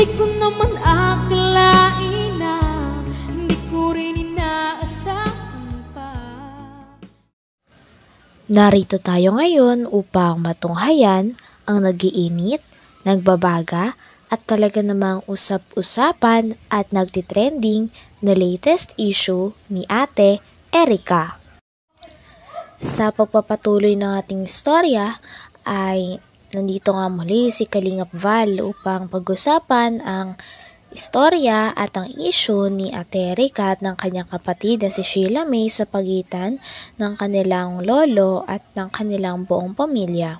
Di ko naman akalain na hindi ko rin inaasahan pa. Narito tayo ngayon upang matunghayan ang nagiinit, nagbabaga at talaga namang usap-usapan at nagtitrending na latest issue ni Ate Erica. Sa pagpapatuloy ng ating istorya ay nandito nga muli si Kalingap Val upang pag-usapan ang istorya at ang issue ni Ate Erica at ng kanyang kapatid na si Sheila May sa pagitan ng kanilang lolo at ng kanilang buong pamilya.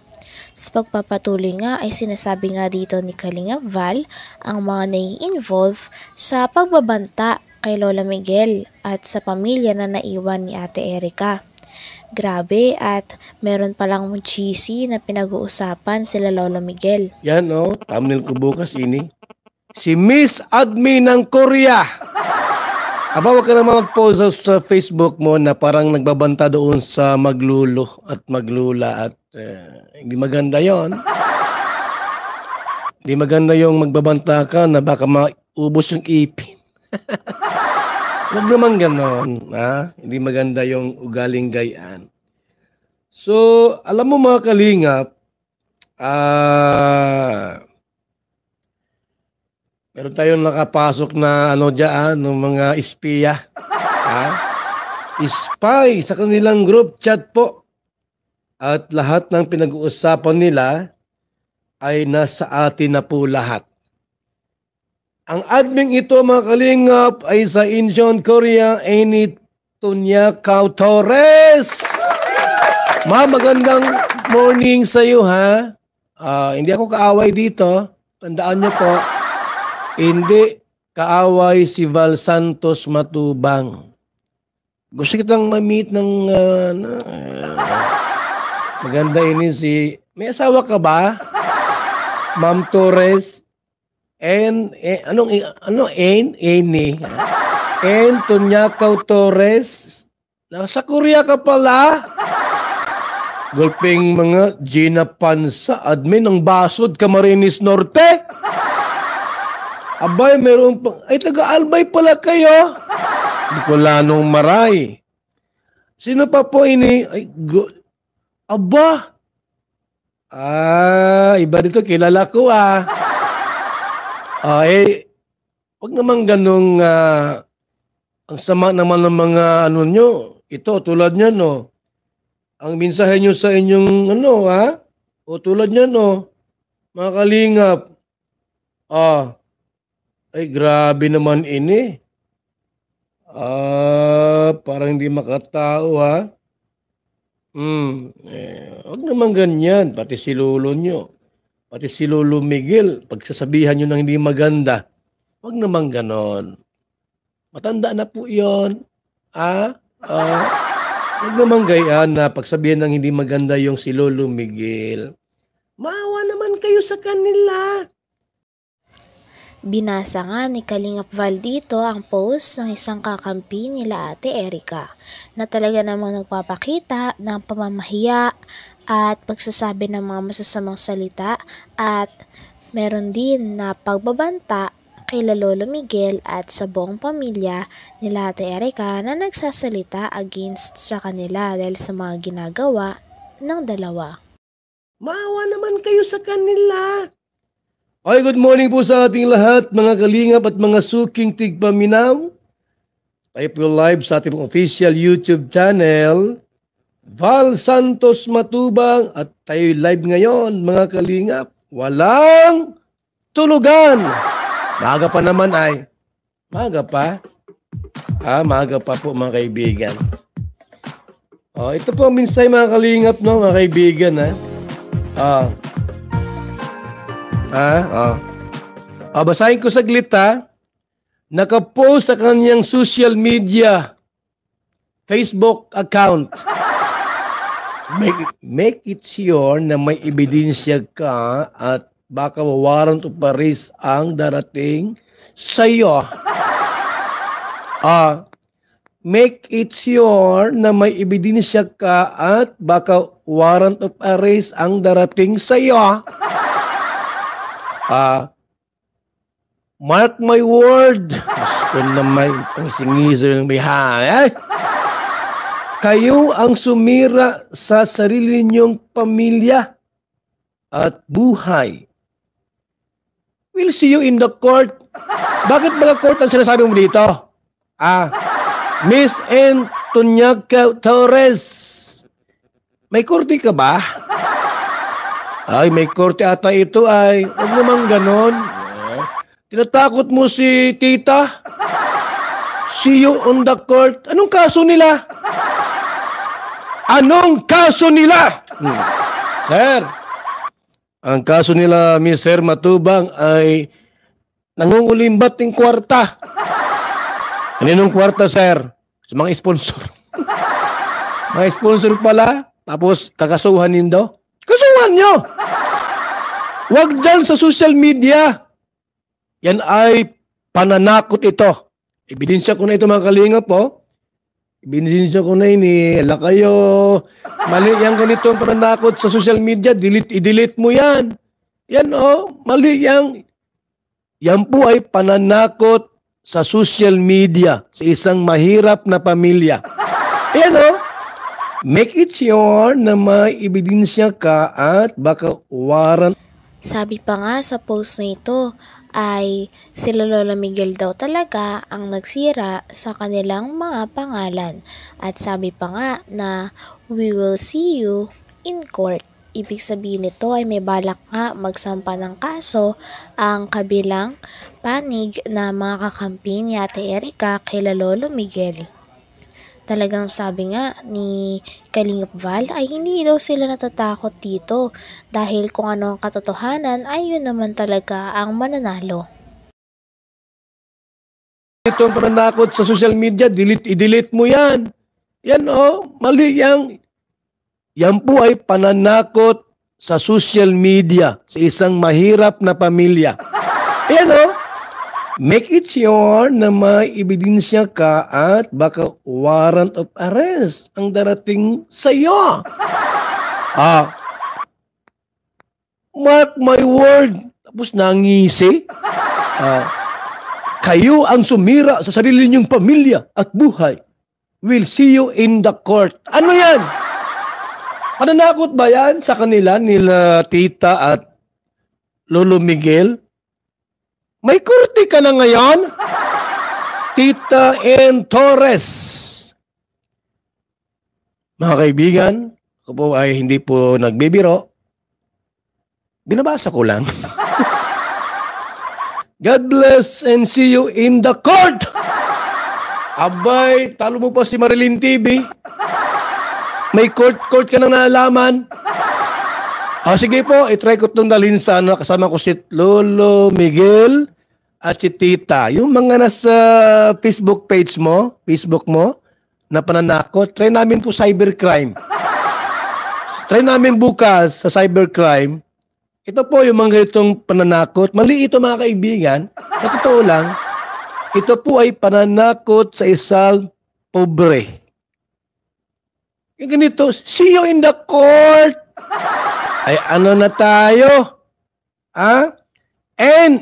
Sa pagpapatuloy nga ay sinasabi nga dito ni Kalingap Val ang mga nai-involve sa pagbabanta kay Lola Miguel at sa pamilya na naiwan ni Ate Erica. Grabe at meron palang cheesy na pinag-uusapan sila Lola Miguel. Yan thumbnail ko bukas ini. Si Miss Admin ng Korea. Aba, wag ka naman mag-post sa Facebook mo na parang nagbabanta doon sa maglulo at maglula at hindi maganda yon. Hindi maganda yung magbabanta ka na baka maubos yung ipin. Huwag naman ganon. Hindi maganda yung ugaling gayaan. So, alam mo mga kalingap, meron tayong nakapasok na dyan, ng mga espiya. Spy sa kanilang group chat po. At lahat ng pinag-uusapan nila ay nasa atin na po lahat. Ang admin ito mga kalingap ay sa Incheon, Korea, Amy Tonya Cao Torres. Magandang morning sa iyo ha. Hindi ako kaaway dito. Tandaan niyo po. Hindi kaaway si Val Santos Matubang. Gusto kitang ma-meet ng maganda ini si... May asawa ka ba? Ma'am Torres? Tonyakaw Torres? Nasa Korea ka pala? Gulping mga Gina Pansa, admin ng Basod, Camarines Norte? Abay, meron pang... Ay, taga-Albay pala kayo. Bicolanong Maray. Sino pa po ini? Ay, aba! Iba dito, kilala ko wag naman ganong ang sama naman ng mga nyo. Ito, tulad nyo, ang mensahe nyo sa inyong tulad nyo, mga kalingap. Ay, grabe naman ini. Parang hindi makatao, Huwag naman ganyan. Pati si Lolo nyo. Pati si Lolo Miguel. Pagsasabihan nyo ng hindi maganda. Huwag naman ganon. Matanda na po yun. Huwag naman gayaan na pagsabihan ng hindi maganda yung si Lolo Miguel. Maawa naman kayo sa kanila. Binasa nga ni Kalingap Val dito ang post ng isang kakampi nila Ate Erica na talaga namang nagpapakita ng pamamahiya at pagsasabi ng mga masasamang salita at meron din na pagbabanta kay Lolo Miguel at sa buong pamilya nila Ate Erica na nagsasalita against sa kanila dahil sa mga ginagawa ng dalawa. Maawa naman kayo sa kanila. Okay, good morning po sa ating lahat, mga kalingap at mga suking tigpaminaw. Tayo po live sa ating official YouTube channel, Val Santos Matubang, at tayo live ngayon, mga kalingap. Walang tulugan. Maaga pa naman ay. Maaga pa. Maaga pa po mga kaibigan. Ito po ang minsay mga kalingap, mga kaibigan. Basahin ko saglit Nakapost sa kanyang social media Facebook account. Make it sure na may ebidensya ka at baka warrant of arrest ang darating sa iyo. Make it sure na may ebidensya ka at baka warrant of arrest ang darating sa iyo. Mark my word. Gusto naman ang singiso ng bihay. Kayo ang sumira sa sarili ninyong pamilya at buhay. We'll see you in the court. Bakit mga court ang sinasabi mo dito? Miss Antonia Torres. May korte ka ba? Ay, may korte ata ito ay. Huwag naman ganon. Tinatakot mo si tita? See you on the court. Anong kaso nila? Anong kaso nila? Sir, ang kaso nila, Mr. Matubang, ay nangungulimbat ng kwarta. Aninong kwarta, sir? Sa mga sponsor. Mga sponsor pala, tapos kakasuhan nindo. Kasuhan nyo! Huwag dyan sa social media. Yan ay pananakot ito. Ebidensya ko na ito mga kalingap po. Ebidensya ko na ini. Ala kayo. Mali yan ganito ang pananakot sa social media. I-delete mo yan. Yan mali yan. Yan po ay pananakot sa social media sa isang mahirap na pamilya. Yan make it sure na may ebidensya ka at baka warrant. Sabi pa nga sa post na ito ay sila Lola Miguel daw talaga ang nagsira sa kanilang mga pangalan. At sabi pa nga na we will see you in court. Ibig sabihin nito ay may balak nga magsampa ng kaso ang kabilang panig na mga kakampi ni Ate Erica kay Lolo Miguel. Talagang sabi nga ni Kalingap Val ay hindi daw sila natatakot dito dahil kung ano ang katotohanan ay yun naman talaga ang mananalo. Ito ang pananakot sa social media, i-delete mo yan. Yan mali yan. Yan po ay pananakot sa social media sa isang mahirap na pamilya. Yan make it sure na may ebidensya ka at baka warrant of arrest ang darating sa iyo. Mark my word. Tapos nangisi. Kayo ang sumira sa sarili ninyong pamilya at buhay. We'll see you in the court. Ano yan? Pananakot ba yan sa kanila nila tita at Lolo Miguel? May korte ka na ngayon? Tita N. Torres. Mga kaibigan, ako po ay hindi po nagbibiro. Binabasa ko lang. God bless and see you in the court! Abay, talo mo pa si Marilyn TV. May court ka na nalaman. Sige po, itry ko itong dalhin sa kasama ko si Lolo Miguel at si Tita. Yung mga nasa Facebook mo, na pananakot, try namin po cybercrime. Try namin bukas sa cybercrime. Ito po yung mga ganitong pananakot. Mali ito mga kaibigan. Sa totoo lang, ito po ay pananakot sa isang pobre. Yung ganito, see you in the court. Ay ano na tayo? N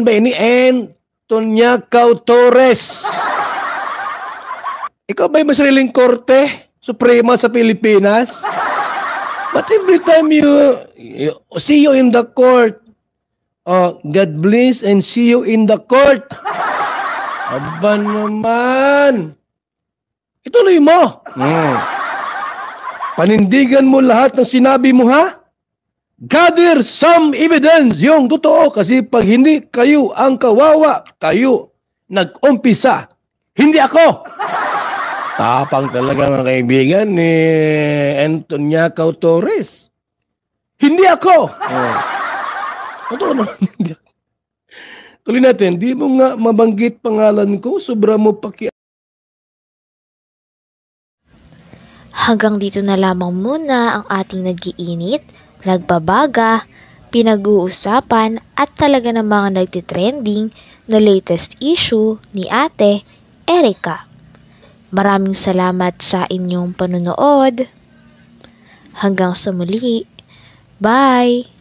ba ini? Antonia Torres. Ikaw ba'y masariling korte? Suprema sa Pilipinas? But every time you see you in the court, God bless and see you in the court. Aba naman. Ituloy mo. Panindigan mo lahat ng sinabi mo, ha? Gather some evidence, yung totoo. Kasi pag hindi kayo ang kawawa, kayo nag-umpisa. Hindi ako. Tapang talaga mga kaibigan ni Antonia Torres. Hindi ako. Totoo naman. Hindi ako. Tuloy natin, di mo nga mabanggit pangalan ko, sobra mo paki... Hanggang dito na lamang muna ang ating nag-iinit, nagbabaga, pinag-uusapan at talaga ng mga nagtitrending na latest issue ni Ate Erica. Maraming salamat sa inyong panonood. Hanggang sa muli. Bye!